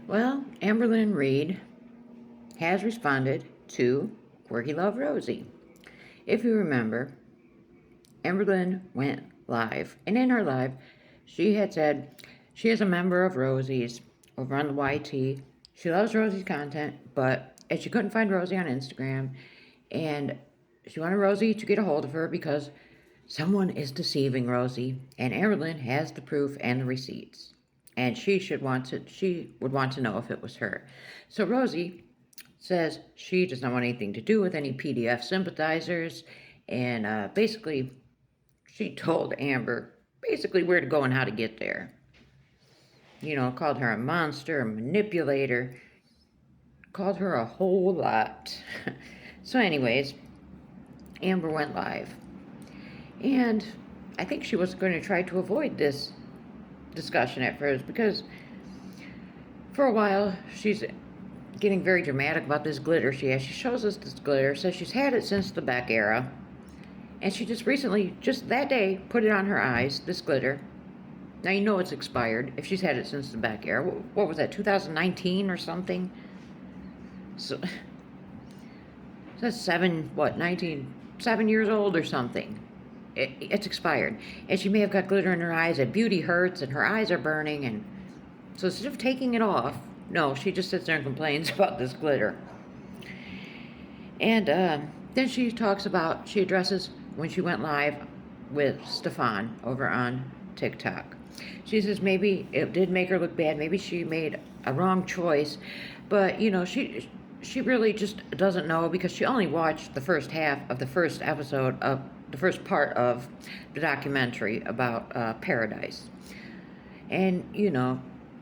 Well, Amberlynn Reid has responded to Quirky Love Rosie. If you remember, Amberlynn went live, and in her live, she had said she is a member of Rosie's over on the YT. She loves Rosie's content, but as she couldn't find Rosie on Instagram, and she wanted Rosie to get a hold of her because someone is deceiving Rosie, and Amberlynn has the proof and the receipts. And she would want to know if it was her. So Rosie says she does not want anything to do with any PDF sympathizers, and basically she told Amber basically where to go and how to get there. Called her a monster, a manipulator, called her a whole lot. So anyways, Amber went live. And I think she was going to try to avoid this discussion at first because for a while she's getting very dramatic about this glitter she has. She shows us this glitter, says she's had it since the Beck era, and she just recently, just that day, put it on her eyes, this glitter. Now you know it's expired if she's had it since the Beck era. What was that, 2019 or something? So that's 7 years old or something. It's expired. And she may have got glitter in her eyes, and beauty hurts, and her eyes are burning, and so instead of taking it off, no, she just sits there and complains about this glitter. And then she addresses when she went live with Stefan over on TikTok. She says maybe it did make her look bad, maybe she made a wrong choice, but she really just doesn't know because she only watched the first half of the first episode of the first part of the documentary about Paradise. And,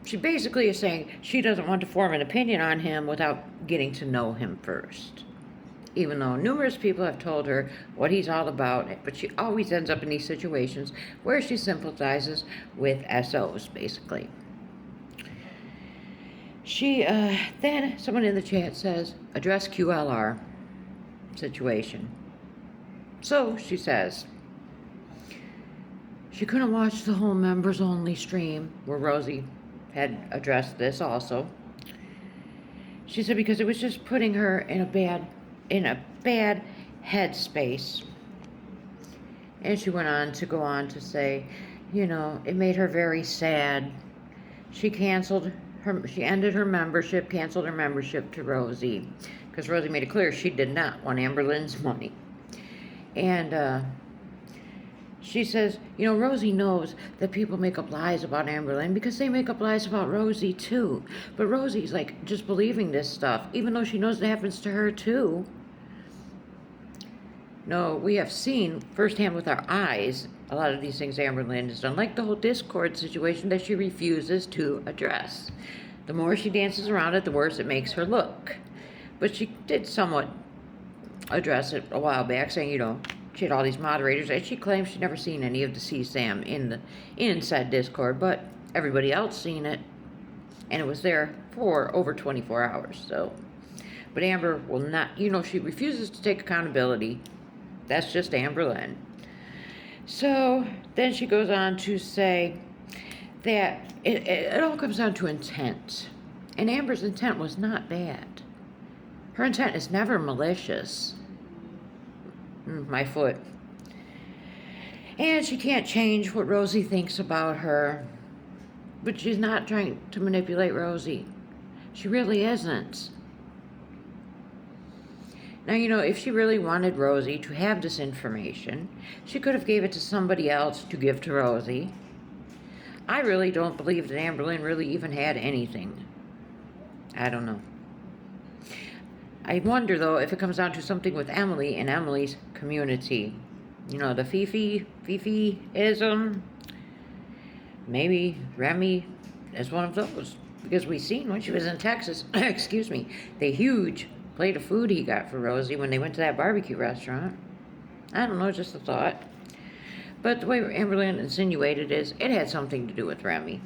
she basically is saying she doesn't want to form an opinion on him without getting to know him first. Even though numerous people have told her what he's all about, but she always ends up in these situations where she sympathizes with SOs, basically. Then someone in the chat says, address QLR situation. So she says, she couldn't watch the whole members only stream where Rosie had addressed this also. She said because it was just putting her in a bad headspace. And she went on to say, it made her very sad. She ended her membership, canceled her membership to Rosie, because Rosie made it clear she did not want Amberlynn's money. And she says, Rosie knows that people make up lies about Amberlynn because they make up lies about Rosie too. But Rosie's just believing this stuff, even though she knows it happens to her too. No, we have seen firsthand with our eyes a lot of these things Amberlynn has done, like the whole Discord situation that she refuses to address. The more she dances around it, the worse it makes her look. But she did somewhat address it a while back, saying, she had all these moderators, and she claims she'd never seen any of the CSAM in said Discord, but everybody else seen it, and it was there for over 24 hours. So, but Amber will not, she refuses to take accountability. That's just Amberlynn. So then she goes on to say that it all comes down to intent, and Amber's intent was not bad. Her intent is never malicious. My foot. And she can't change what Rosie thinks about her. But she's not trying to manipulate Rosie. She really isn't. Now, if she really wanted Rosie to have this information, she could have gave it to somebody else to give to Rosie. I really don't believe that Amberlynn really even had anything. I don't know. I wonder, though, if it comes down to something with Emily and Emily's community. The Fifi-ism. Maybe Remy is one of those. Because we seen when she was in Texas, the huge plate of food he got for Rosie when they went to that barbecue restaurant. I don't know, just a thought. But the way Amberlynn insinuated is it had something to do with Remy.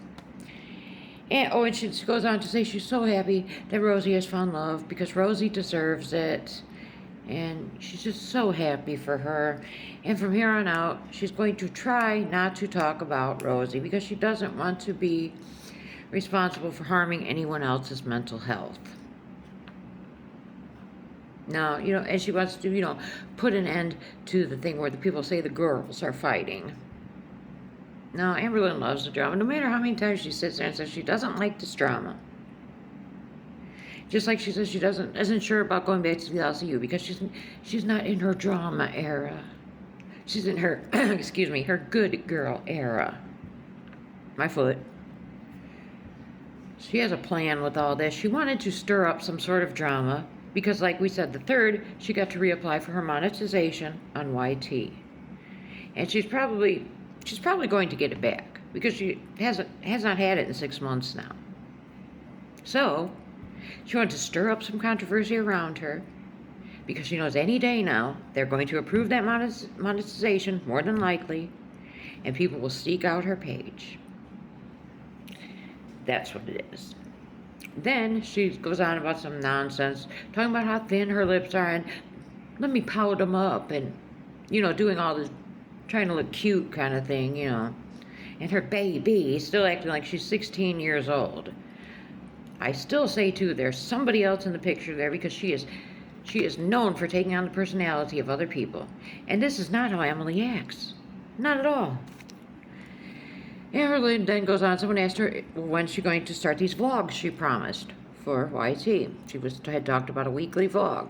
And she goes on to say she's so happy that Rosie has found love because Rosie deserves it. And she's just so happy for her. And from here on out, she's going to try not to talk about Rosie because she doesn't want to be responsible for harming anyone else's mental health. Now, and she wants to, put an end to the thing where the people say the girls are fighting. Now, Amberlynn loves the drama, no matter how many times she sits there and says she doesn't like this drama. Just like she says she isn't sure about going back to the LCU because she's not in her drama era. She's in her, excuse me, her good girl era. My foot. She has a plan with all this. She wanted to stir up some sort of drama because, like we said, the 3rd, she got to reapply for her monetization on YT. And she's probably going to get it back because she has not had it in 6 months now. So, she wanted to stir up some controversy around her because she knows any day now they're going to approve that monetization, more than likely, and people will seek out her page. That's what it is. Then she goes on about some nonsense, talking about how thin her lips are and let me pout them up and, doing all this, trying to look cute kind of thing, And her baby is still acting like she's 16 years old. I still say, too, there's somebody else in the picture there because she is known for taking on the personality of other people. And this is not how Emily acts. Not at all. Amberlynn then goes on. Someone asked her when she's going to start these vlogs she promised for YT. She had talked about a weekly vlog.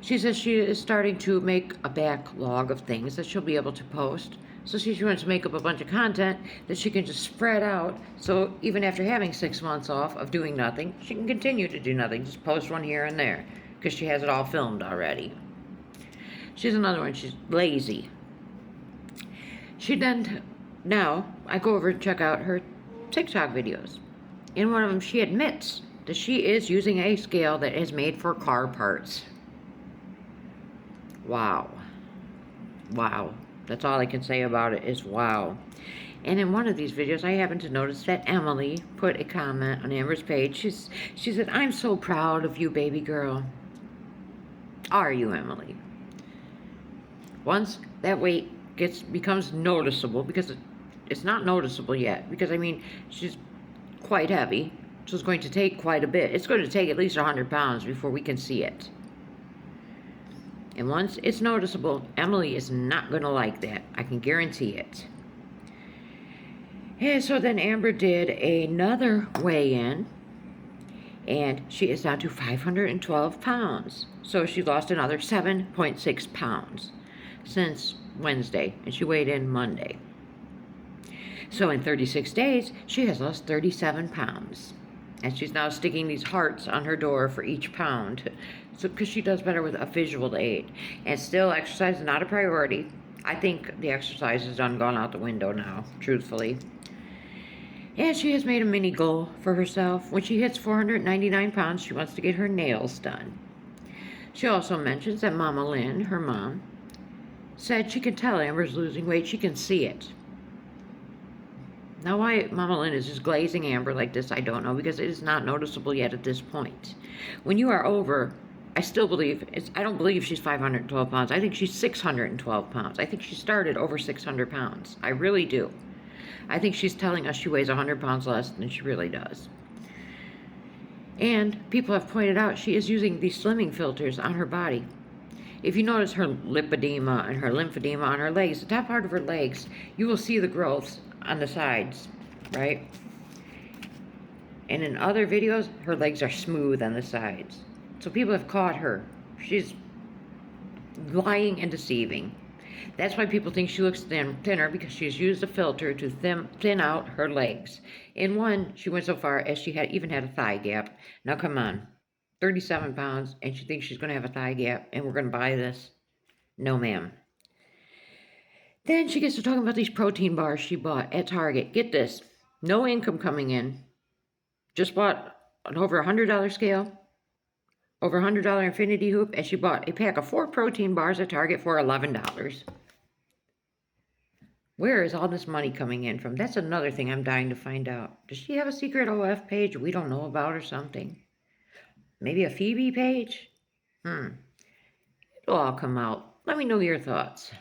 She says she is starting to make a backlog of things that she'll be able to post. So she wants to make up a bunch of content that she can just spread out. So even after having 6 months off of doing nothing, she can continue to do nothing. Just post one here and there because she has it all filmed already. She's another one. She's lazy. Now, I go over and check out her TikTok videos. In one of them, she admits that she is using a scale that is made for car parts. Wow. Wow. That's all I can say about it is wow. And in one of these videos, I happened to notice that Emily put a comment on Amber's page. She said, "I'm so proud of you, baby girl." Are you, Emily? Once that weight becomes noticeable, because it's not noticeable yet, because she's quite heavy, so it's going to take quite a bit. It's going to take at least 100 pounds before we can see it. And once it's noticeable, Emily is not going to like that. I can guarantee it. And so then Amber did another weigh-in, and she is down to 512 pounds. So she lost another 7.6 pounds since Wednesday, and she weighed in Monday. So in 36 days, she has lost 37 pounds. And she's now sticking these hearts on her door for each pound. So, because she does better with a visual aid. And still, exercise is not a priority. I think the exercise has gone out the window now, truthfully. And she has made a mini goal for herself. When she hits 499 pounds, she wants to get her nails done. She also mentions that Mama Lynn, her mom, said she can tell Amber's losing weight. She can see it. Now, why Mama Lynn is just glazing Amber like this, I don't know, because it is not noticeable yet at this point. When you are over, I don't believe she's 512 pounds. I think she's 612 pounds. I think she started over 600 pounds. I really do. I think she's telling us she weighs 100 pounds less than she really does. And people have pointed out she is using these slimming filters on her body. If you notice her lipedema and her lymphedema on her legs, the top part of her legs, you will see the growths on the sides, right? And in other videos, her legs are smooth on the sides. So people have caught her. She's lying and deceiving. That's why people think she looks thinner, because she's used a filter to thin out her legs. In one, she went so far as she even had a thigh gap. Now come on, 37 pounds, and she thinks she's going to have a thigh gap, and we're going to buy this? No, ma'am. Then she gets to talking about these protein bars she bought at Target. Get this, no income coming in. Just bought an over $100 scale, over $100 infinity hoop, and she bought a pack of 4 protein bars at Target for $11. Where is all this money coming in from? That's another thing I'm dying to find out. Does she have a secret OF page we don't know about or something? Maybe a Phoebe page? It'll all come out. Let me know your thoughts.